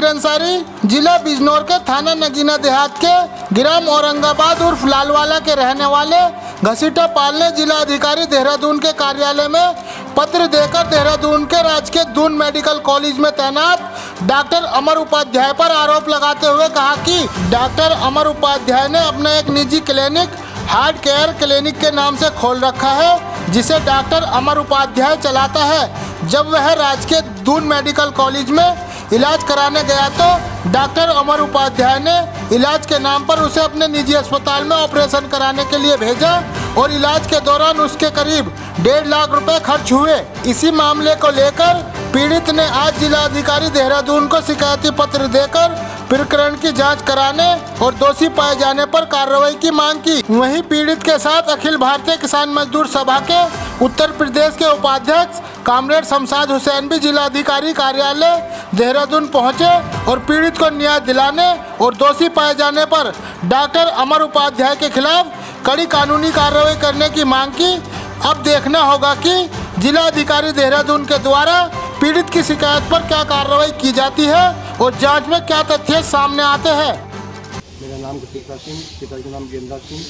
अंसारी जिला बिजनौर के थाना नगीना देहात के ग्राम औरंगाबाद उर्फ लालवाला के रहने वाले घसीटा पाल ने जिला अधिकारी देहरादून के कार्यालय में पत्र देकर देहरादून के राजकीय दून मेडिकल कॉलेज में तैनात डॉक्टर अमर उपाध्याय पर आरोप लगाते हुए कहा कि डॉक्टर अमर उपाध्याय ने अपना एक निजी क्लिनिक हार्ट केयर क्लिनिक के नाम से खोल रखा है, जिसे डॉक्टर अमर उपाध्याय चलाता है। जब वह राजकीय दून मेडिकल कॉलेज में इलाज कराने गया तो डॉक्टर अमर उपाध्याय ने इलाज के नाम पर उसे अपने निजी अस्पताल में ऑपरेशन कराने के लिए भेजा और इलाज के दौरान उसके करीब 1.5 लाख रुपए खर्च हुए। इसी मामले को लेकर पीड़ित ने आज जिला अधिकारी देहरादून को शिकायती पत्र देकर प्रकरण की जांच कराने और दोषी पाए जाने पर कार्रवाई की मांग की। वहीं पीड़ित के साथ अखिल भारतीय किसान मजदूर सभा के उत्तर प्रदेश के उपाध्यक्ष कामरेड शमशाद हुसैन भी जिला अधिकारी कार्यालय देहरादून पहुंचे और पीड़ित को न्याय दिलाने और दोषी पाए जाने पर डॉक्टर अमर उपाध्याय के खिलाफ कड़ी कानूनी कार्रवाई करने की मांग की। अब देखना होगा कि जिला अधिकारी देहरादून के द्वारा पीड़ित की शिकायत पर क्या कार्रवाई की जाती है और जांच में क्या तथ्य सामने आते हैं। मेरा नाम घसीटा सिंह, पिता का नाम गेंदा सिंह,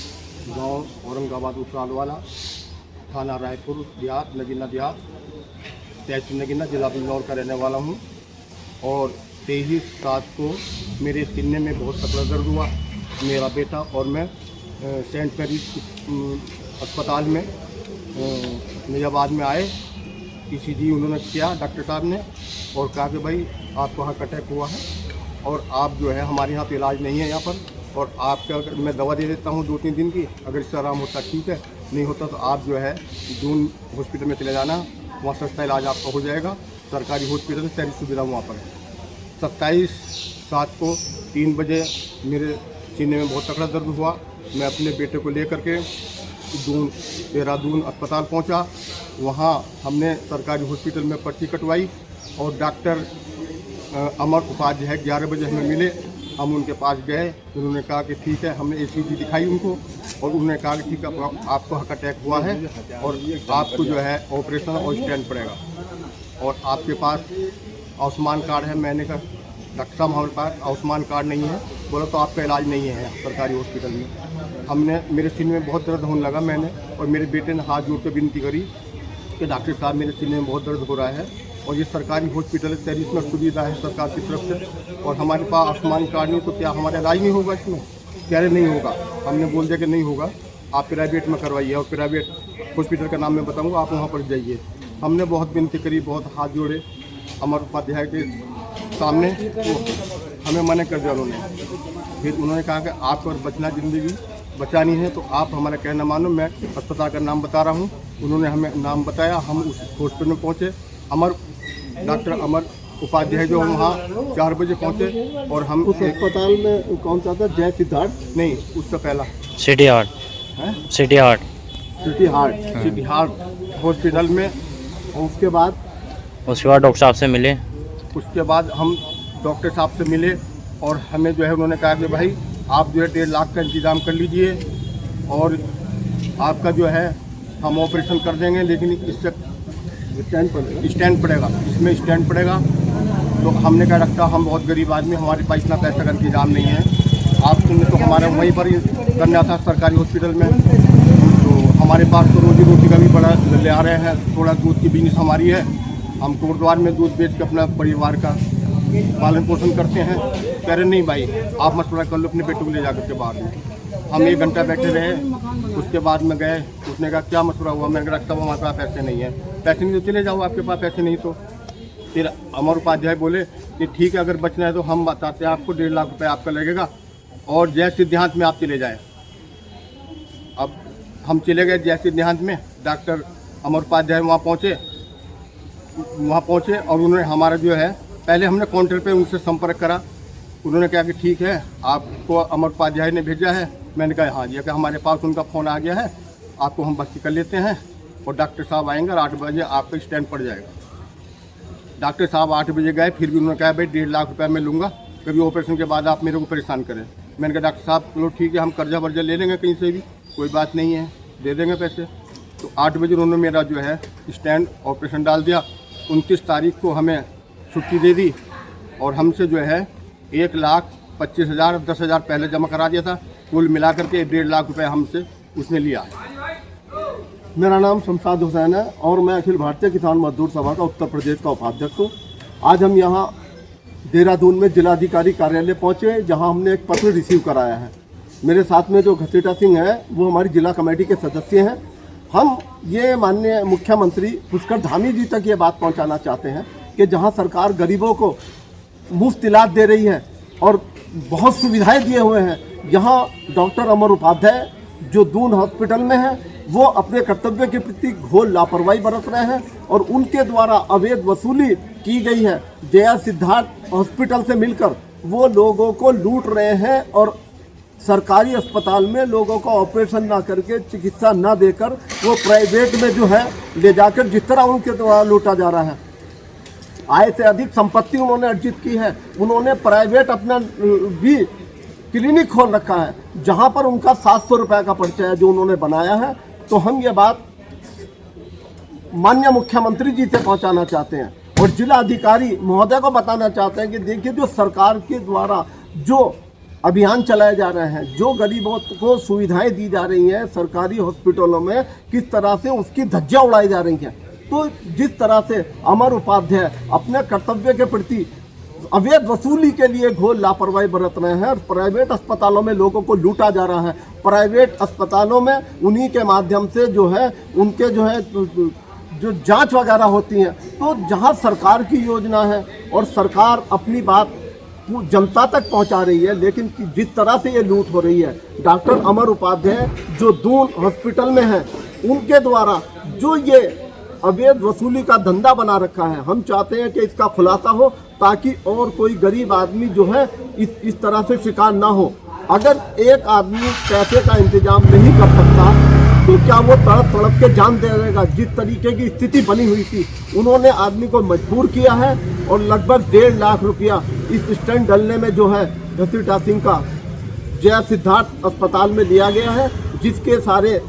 गांव औरंगाबाद लालवाला, थाना रायपुर देहात, नगीना देहात, तहसील नगीना, जिला बिजनौर का रहने वाला हूं। और 23/7 को मेरे सीने में बहुत तकड़ा दर्द हुआ। मेरा बेटा और मैं सेंट मैरीज अस्पताल में निजाबाद में आए। ECG उन्होंने किया डॉक्टर साहब ने और कहा कि भाई आपको हार्ट अटैक हुआ है और आप जो है हमारे यहाँ पे इलाज नहीं है यहाँ पर, और आपका अगर मैं दवा दे देता हूँ 2-3 दिन की, अगर इससे आराम होता ठीक है, नहीं होता तो आप जो है दून हॉस्पिटल में चले जाना, वहाँ सस्ता इलाज आपका हो जाएगा। सरकारी हॉस्पिटल में सारी सुविधा वहाँ पर है। 27/7 को 3 बजे मेरे सीने में बहुत तकड़ा दर्द हुआ। मैं अपने बेटे को लेकर के देहरादून अस्पताल पहुंचा। वहां हमने सरकारी हॉस्पिटल में पर्ची कटवाई और डॉक्टर अमर उपाध्याय 11 बजे हमें मिले। हम उनके पास गए, उन्होंने कहा कि ठीक है, हमने ECG दिखाई उनको और उन्होंने कहा कि ठीक है आपको हार्ट अटैक हुआ है और आपको जो है ऑपरेशन और स्टेंट पड़ेगा और आपके पास आयुष्मान कार्ड है। मैंने कहा डॉक्टर साहब हमारे पास आयुष्मान कार्ड नहीं है। बोला तो आपका इलाज नहीं है सरकारी हॉस्पिटल में। हमने मेरे सीने में बहुत दर्द होने लगा, मैंने और मेरे बेटे ने हाथ जोड़ कर विनती करी कि डॉक्टर साहब मेरे सीने में बहुत दर्द हो रहा है और ये सरकारी हॉस्पिटल है, सारी इसमें सुविधा है सरकार की तरफ से और हमारे पास आयुष्मान कार्ड नहीं, तो क्या हमारा इलाज नहीं होगा इसमें? कह रहे नहीं होगा। हमने बोल दिया कि नहीं होगा, आप प्राइवेट में करवाइए और प्राइवेट हॉस्पिटल का नाम मैं बताऊँगा, आप वहाँ पर जाइए। हमने बहुत विनती करी, बहुत हाथ जोड़े अमर उपाध्याय के सामने, तो हमें मना कर दिया उन्होंने। फिर उन्होंने कहा कि आपको बचना ज़िंदगी बचानी है तो आप हमारा कहना मानो। मैं अस्पताल का नाम बता रहा हूँ। उन्होंने हमें नाम बताया, हम उस हॉस्पिटल में पहुँचे। डॉक्टर अमर उपाध्याय जो वहाँ 4 बजे पहुँचे और हम उस अस्पताल में कौन सा था? जय सिद्धार्थ? नहीं, उससे पहला सिटी हार्ट हॉस्पिटल में। और उसके बाद डॉक्टर साहब से मिले। उसके बाद हम डॉक्टर साहब से मिले और हमें जो है उन्होंने कहा कि भाई आप जो है 1.5 लाख का इंतज़ाम कर लीजिए और आपका जो है हम ऑपरेशन कर देंगे, लेकिन इससे स्टैंड पड़ेगा, इसमें स्टैंड पड़ेगा। तो हमने कहा रखा हम बहुत गरीब आदमी, हमारे पास इतना पैसा का इंतजाम नहीं है। आपने तो हमारा वहीं पर ही करना था सरकारी हॉस्पिटल में। तो हमारे पास तो रोजी रोटी का भी बड़ा ले आ रहे हैं, थोड़ा दूध की बिजनेस हमारी है। हम कोटद्वार में दूध बेच के अपना परिवार का पालन पोषण करते हैं। कह रहे नहीं भाई आप मशवरा कर लो अपने बेटे को ले जा करके बाहर में। हम 1 घंटा बैठे रहे, उसके बाद में गए, उसने कहा क्या मशवरा हुआ? मैंने कहा सब हमारे पास पैसे नहीं है। पैसे नहीं तो चले जाओ, आपके पास पैसे नहीं तो। फिर अमर उपाध्याय बोले कि ठीक है, अगर बचना है तो हम बताते हैं आपको 1.5 लाख रुपये आपका लगेगा और जय सिद्धांत में आप चले जाए। अब हम चले गए जय सिद्धांत में। डॉक्टर अमर उपाध्याय वहाँ पहुँचे और उन्होंने हमारा जो है, पहले हमने काउंटर पे उनसे संपर्क करा। उन्होंने कहा कि ठीक है आपको अमर उपाध्याय ने भेजा है। मैंने कहा हाँ जी, कि हमारे पास उनका फ़ोन आ गया है, आपको हम भर्ती कर लेते हैं और डॉक्टर साहब आएंगे और 8 बजे आपका स्टैंड पड़ जाएगा। डॉक्टर साहब 8 बजे गए, फिर भी उन्होंने कहा भाई 1.5 लाख रुपये मैं लूँगा, कभी ऑपरेशन के बाद आप मेरे को परेशान करें। मैंने कहा डॉक्टर साहब चलो ठीक है, हम कर्जा वर्जा ले लेंगे कहीं से भी, कोई बात नहीं है, दे देंगे पैसे। तो 8 बजे उन्होंने मेरा जो है स्टैंड ऑपरेशन डाल दिया। 29 तारीख को हमें छुट्टी दे दी और हमसे जो है 1,25,000 10,000 पहले जमा करा दिया था। कुल मिला करके 1.5 लाख रुपए हमसे उसने लिया है। मेरा नाम शमशाद हुसैन है और मैं अखिल भारतीय किसान मजदूर सभा का उत्तर प्रदेश का उपाध्यक्ष हूँ। आज हम यहाँ देहरादून में जिलाधिकारी कार्यालय पहुँचे, जहाँ हमने एक पत्र रिसीव कराया है। मेरे साथ में जो घसीटा सिंह है वो हमारी जिला कमेटी के सदस्य हैं। हम ये माननीय मुख्यमंत्री पुष्कर धामी जी तक ये बात पहुँचाना चाहते हैं कि जहाँ सरकार गरीबों को मुफ्त इलाज दे रही है और बहुत सुविधाएं दिए हुए हैं, यहाँ डॉक्टर अमर उपाध्याय जो दून हॉस्पिटल में है वो अपने कर्तव्य के प्रति घोर लापरवाही बरत रहे हैं और उनके द्वारा अवैध वसूली की गई है। जया सिद्धार्थ हॉस्पिटल से मिलकर वो लोगों को लूट रहे हैं और सरकारी अस्पताल में लोगों को ऑपरेशन ना करके चिकित्सा ना देकर वो प्राइवेट में जो है ले जाकर जिस तरह उनके द्वारा लूटा जा रहा है। आय से अधिक संपत्ति उन्होंने अर्जित की है। उन्होंने प्राइवेट अपना भी क्लिनिक खोल रखा है जहां पर उनका 700 रुपये का पर्चा है जो उन्होंने बनाया है। तो हम ये बात माननीय मुख्यमंत्री जी से पहुंचाना चाहते हैं और जिला अधिकारी महोदय को बताना चाहते हैं कि देखिए, जो सरकार के द्वारा जो अभियान चलाए जा रहे हैं, जो गरीबों को सुविधाएं दी जा रही हैं सरकारी हॉस्पिटलों में, किस तरह से उसकी धज्जियां उड़ाई जा रही हैं। तो जिस तरह से अमर उपाध्याय अपने कर्तव्य के प्रति अवैध वसूली के लिए घोर लापरवाही बरत रहे हैं और प्राइवेट अस्पतालों में लोगों को लूटा जा रहा है। प्राइवेट अस्पतालों में उन्हीं के माध्यम से जो है उनके जो जांच वगैरह होती हैं। तो जहां सरकार की योजना है और सरकार अपनी बात जनता तक पहुंचा रही है, लेकिन जिस तरह से ये लूट हो रही है, डॉक्टर अमर उपाध्याय जो दून हॉस्पिटल में है उनके द्वारा जो ये अवैध वसूली का धंधा बना रखा है, हम चाहते हैं कि इसका खुलासा हो ताकि और कोई गरीब आदमी जो है इस तरह से शिकार ना हो। अगर एक आदमी पैसे का इंतजाम नहीं कर सकता तो क्या वो तड़प के जान दे देगा? जिस तरीके की स्थिति बनी हुई थी, उन्होंने आदमी को मजबूर किया है और लगभग 1.5 लाख रुपया इस स्टैंड डलने में जो है घसीटा सिंह का जया सिद्धार्थ अस्पताल में लिया गया है, जिसके सारे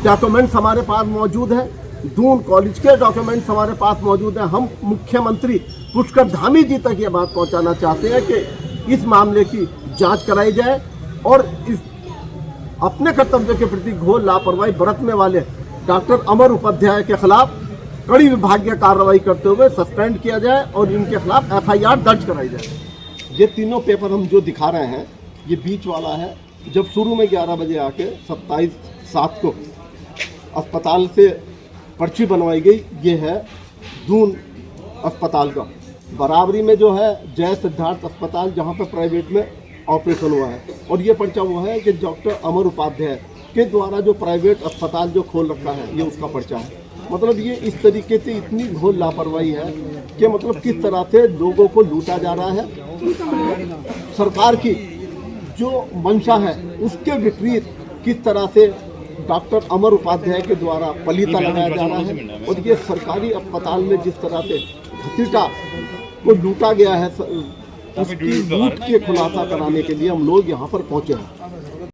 डॉक्यूमेंट्स हमारे पास मौजूद हैं। दून कॉलेज के डॉक्यूमेंट्स हमारे पास मौजूद हैं। हम मुख्यमंत्री पुष्कर धामी जी तक ये बात पहुंचाना चाहते हैं कि इस मामले की जांच कराई जाए और इस अपने कर्तव्य के प्रति घोर लापरवाही बरतने वाले डॉक्टर अमर उपाध्याय के खिलाफ कड़ी विभागीय कार्रवाई करते हुए सस्पेंड किया जाए और इनके खिलाफ FIR दर्ज कराई जाए। ये तीनों पेपर हम जो दिखा रहे हैं, ये बीच वाला है। जब शुरू में 11 बजे आके 27/7 को अस्पताल से पर्ची बनवाई गई, ये है दून अस्पताल का। बराबरी में जो है जय सिद्धार्थ अस्पताल, जहाँ पर प्राइवेट में ऑपरेशन हुआ है, और ये पर्चा वो है कि डॉक्टर अमर उपाध्याय के द्वारा जो प्राइवेट अस्पताल जो खोल रखा है, ये उसका पर्चा है। मतलब ये इस तरीके से इतनी घोर लापरवाही है कि मतलब किस तरह से लोगों को लूटा जा रहा है। सरकार की जो मंशा है उसके विपरीत किस तरह से डॉक्टर अमर उपाध्याय के द्वारा पलीता लगाया जा रहा है और ये सरकारी अस्पताल में जिस तरह से घसीटा को लूटा गया है, उसकी लूट के खुलासा कराने के लिए हम लोग यहाँ पर पहुँचे हैं।